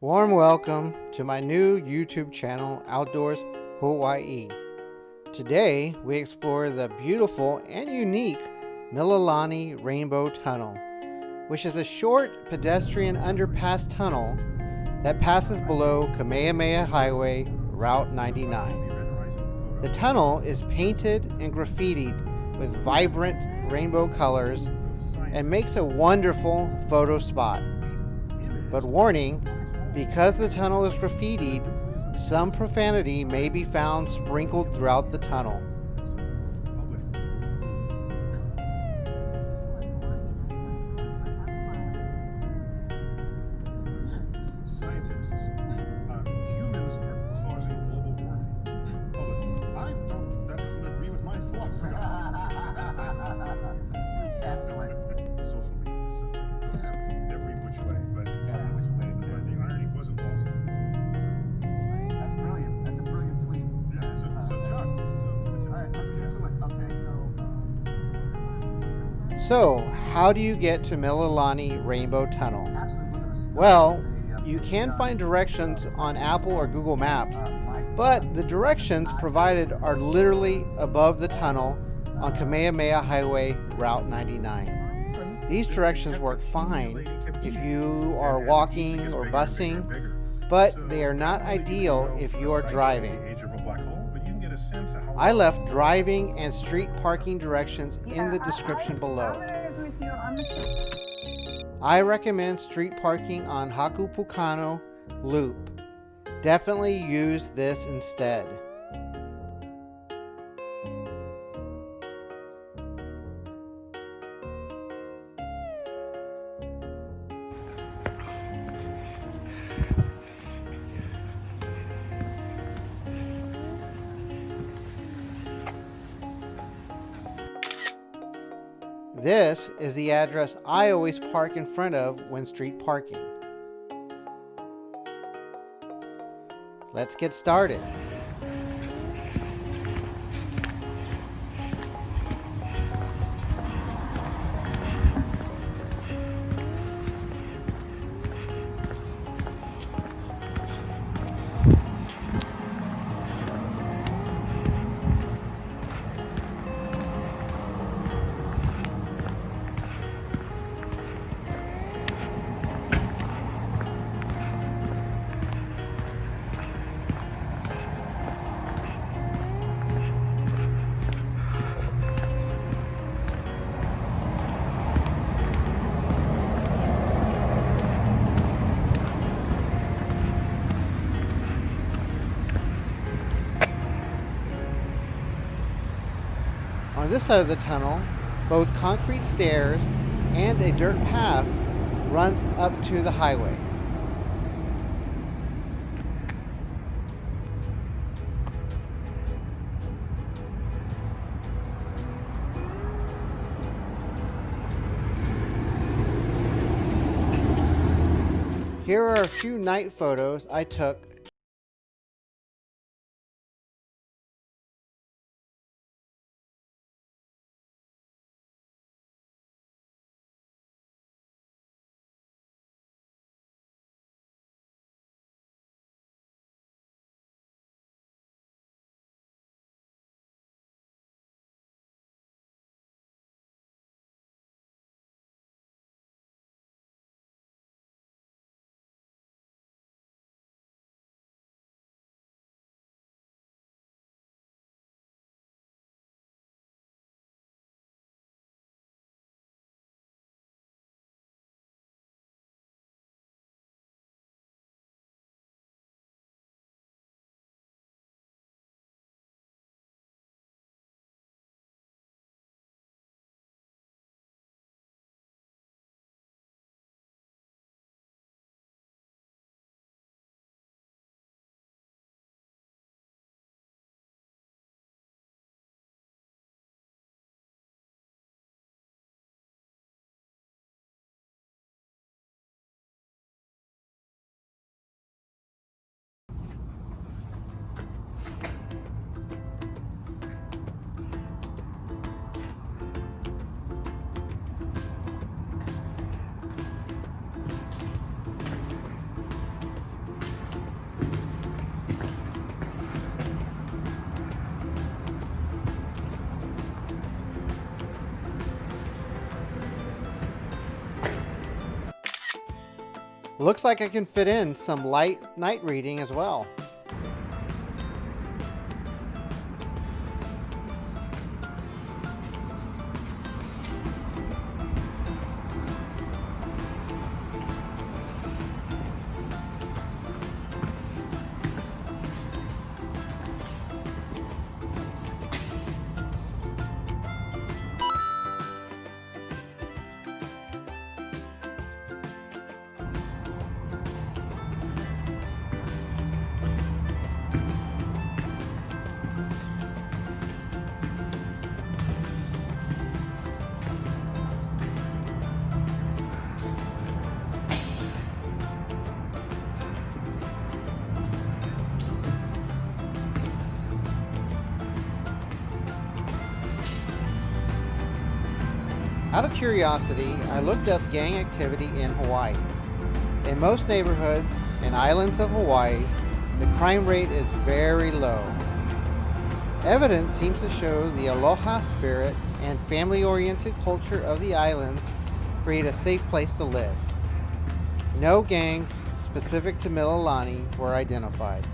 Warm welcome to my new YouTube channel, Outdoors Hawai'i. Today, we explore the beautiful and unique Mililani Rainbow Tunnel, which is a short pedestrian underpass tunnel that passes below Kamehameha Highway Route 99. The tunnel is painted and graffitied with vibrant rainbow colors and makes a wonderful photo spot. But warning, because the tunnel is graffitied, some profanity may be found sprinkled throughout the tunnel. Scientists, humans are causing global warming. That doesn't agree with my thoughts. Excellent. Social media, every which way, but the irony wasn't lost. That's brilliant. That's a brilliant tweet. Yeah, so Chuck, All right, let's get to it. Okay, So, how do you get to Mililani Rainbow Tunnel? actually, we're going to start Well, with the, you can the, find directions on Apple or Google Maps, my but the directions provided are literally above the tunnel on Kamehameha Highway Route 99. These directions work fine if you are walking or busing, but they are not ideal if you are driving. I left driving and street parking directions in the description below. I recommend street parking on Hakupokano Loop. Definitely use this instead. This is the address I always park in front of when street parking. Let's get started. On this side of the tunnel, both concrete stairs and a dirt path runs up to the highway. Here are a few night photos I took Looks like I can fit in some light night reading as well. Out of curiosity, I looked up gang activity in Hawaii. In most neighborhoods and islands of Hawaii, the crime rate is very low. Evidence seems to show the aloha spirit and family-oriented culture of the islands create a safe place to live. No gangs specific to Mililani were identified.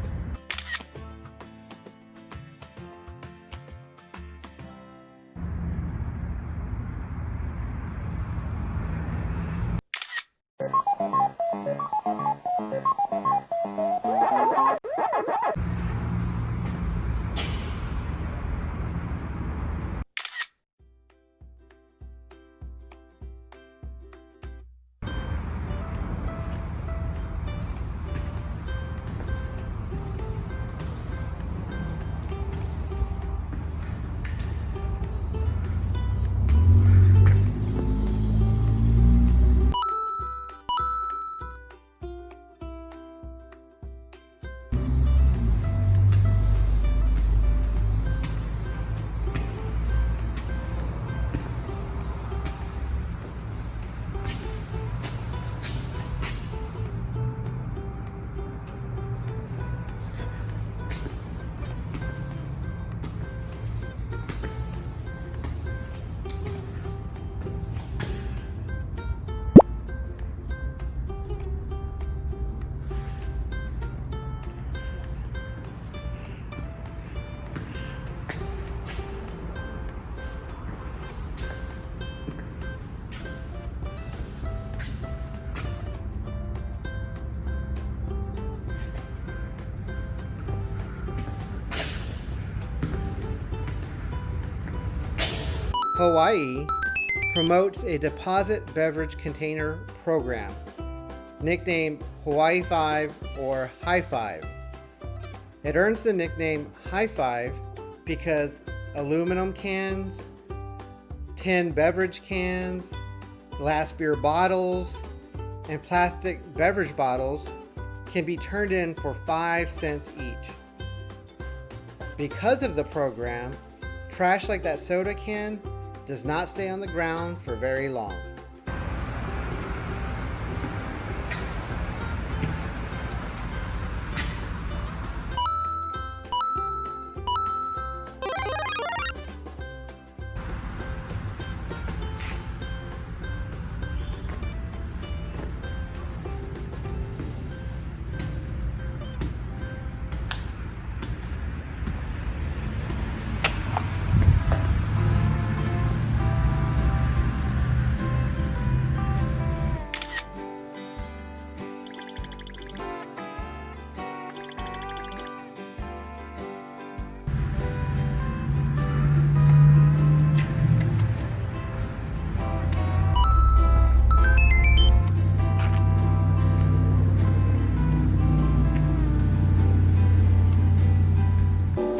Hawaii promotes a deposit beverage container program, nicknamed Hawaii 5 or High Five. It earns the nickname High Five because aluminum cans, tin beverage cans, glass beer bottles, and plastic beverage bottles can be turned in for 5 cents each. Because of the program, trash like that soda can does not stay on the ground for very long.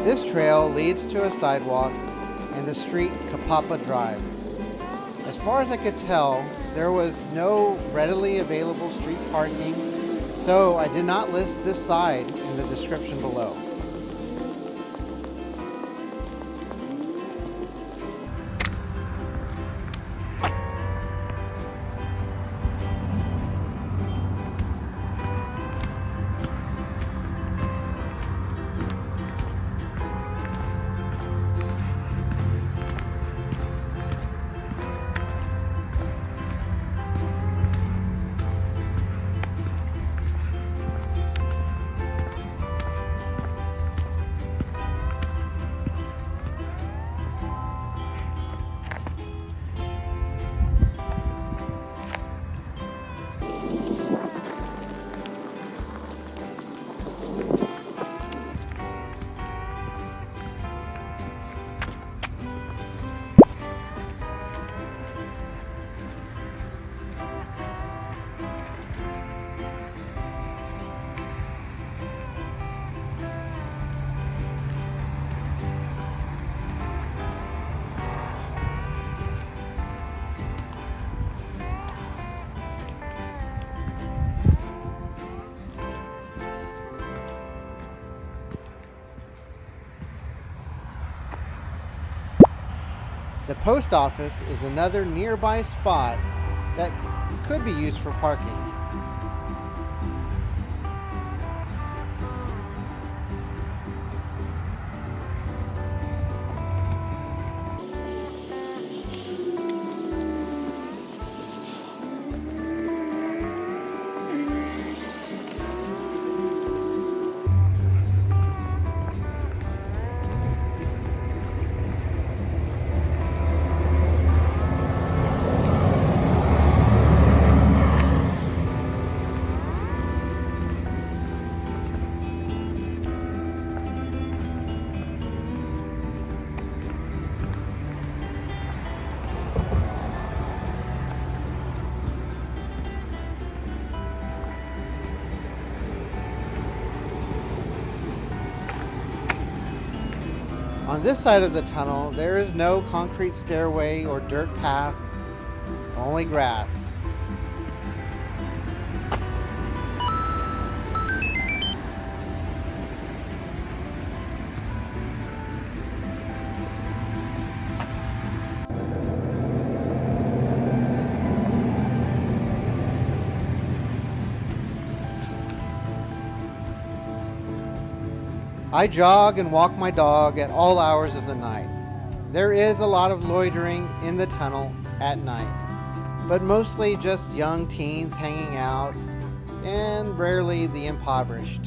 This trail leads to a sidewalk in the street Kapapa Drive. As far as I could tell, there was no readily available street parking, so I did not list this side in the description below. The post office is another nearby spot that could be used for parking. On this side of the tunnel, there is no concrete stairway or dirt path, only grass. I jog and walk my dog at all hours of the night. There is a lot of loitering in the tunnel at night, but mostly just young teens hanging out and rarely the impoverished.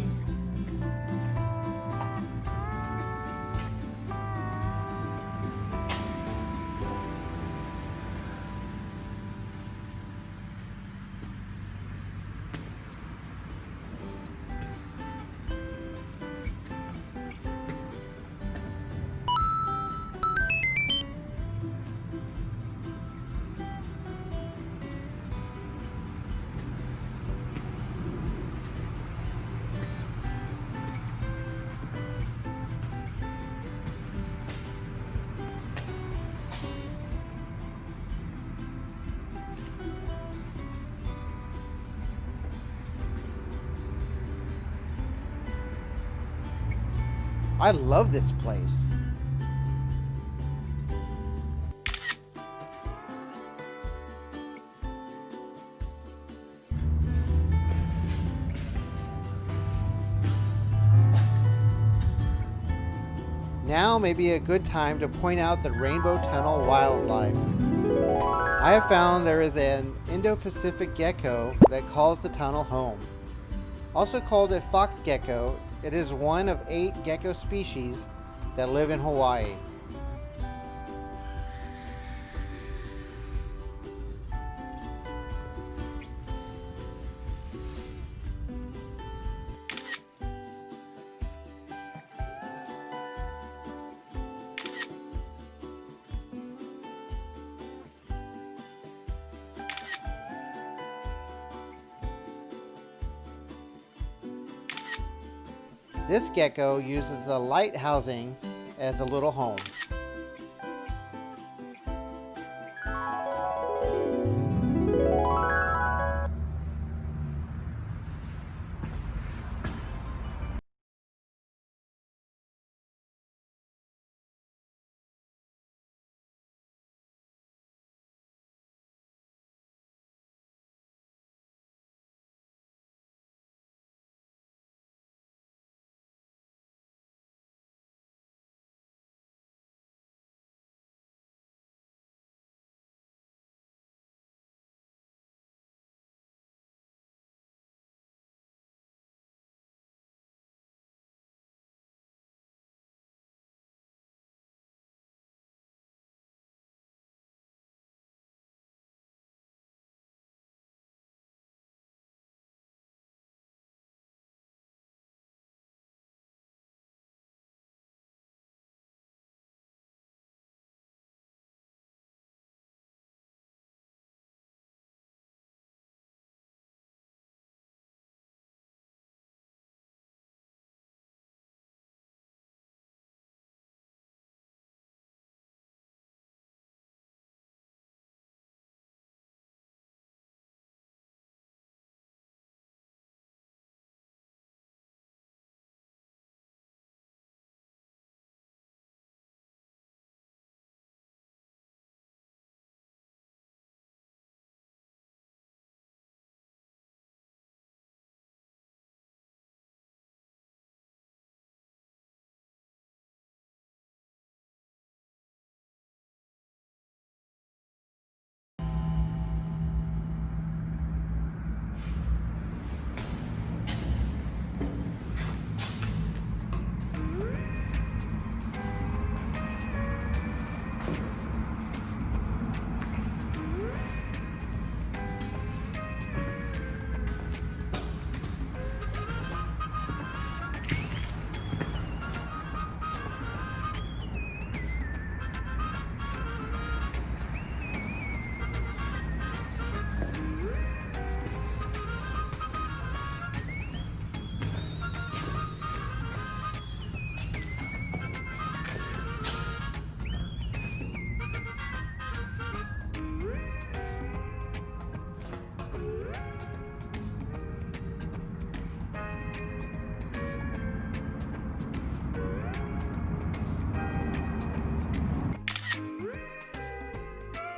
I love this place. Now may be a good time to point out the Rainbow Tunnel wildlife. I have found there is an Indo-Pacific gecko that calls the tunnel home. Also called a fox gecko, it is one of 8 gecko species that live in Hawaii. This gecko uses a light housing as a little home.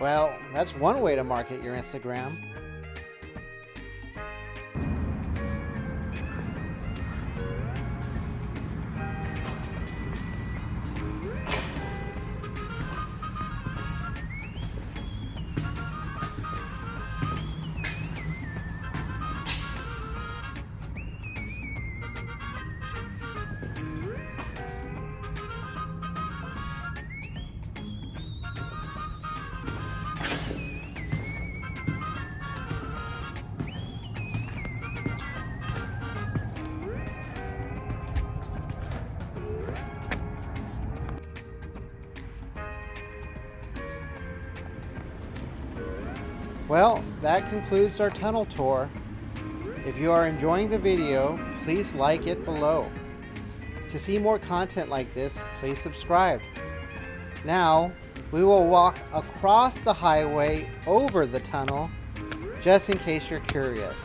Well, that's one way to market your Instagram. Well, that concludes our tunnel tour. If you are enjoying the video, please like it below. To see more content like this, please subscribe. Now, we will walk across the highway over the tunnel, just in case you're curious.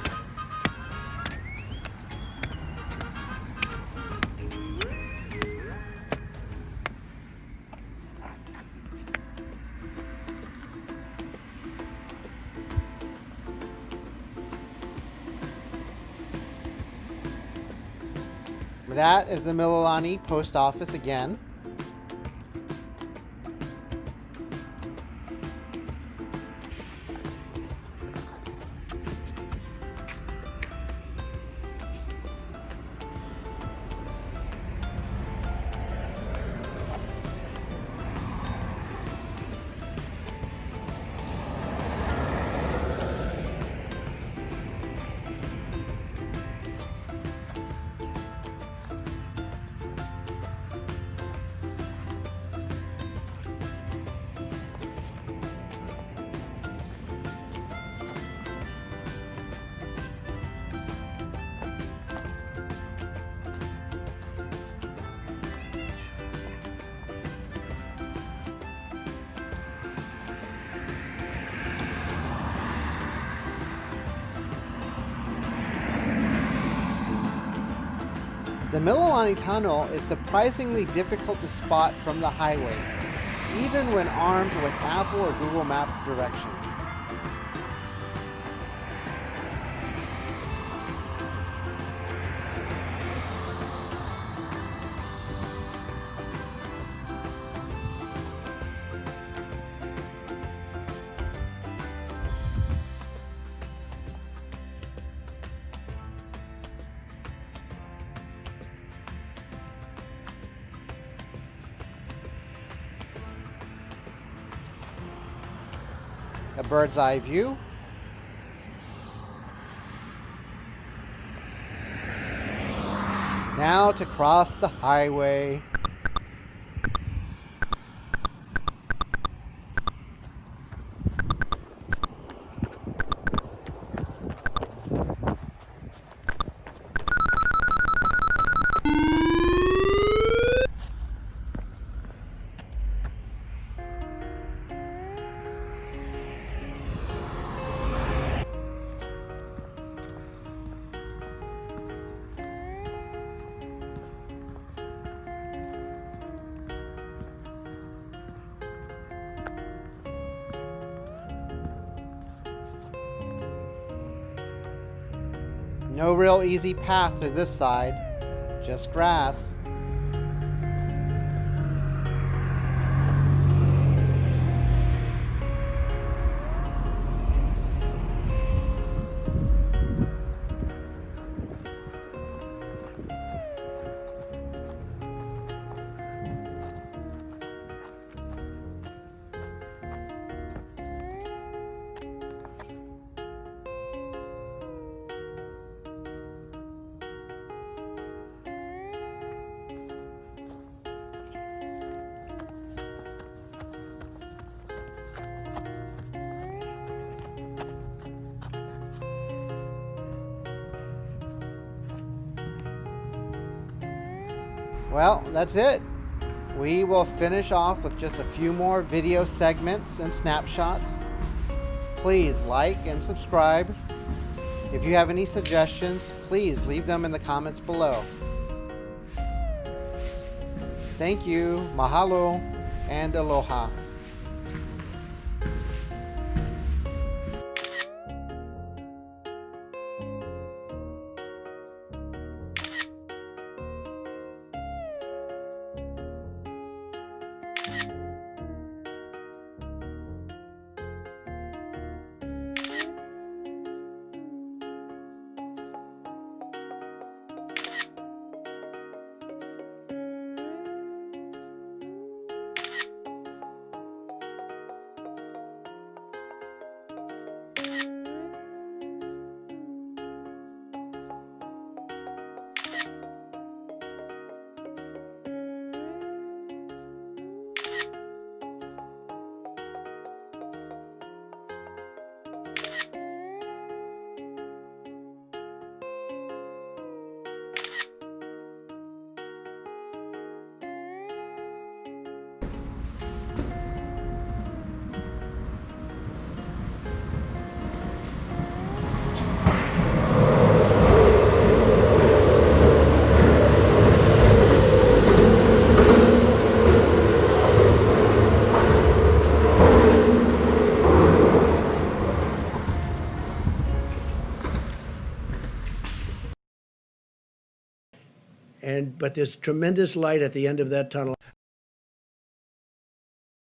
That is the Mililani post office again. The Mililani Tunnel is surprisingly difficult to spot from the highway, even when armed with Apple or Google Map directions. A bird's eye view. Now to cross the highway. No real easy path to this side, just grass. Well, that's it. We will finish off with just a few more video segments and snapshots. Please like and subscribe. If you have any suggestions, please leave them in the comments below. Thank you, mahalo, and aloha. but there's tremendous light at the end of that tunnel.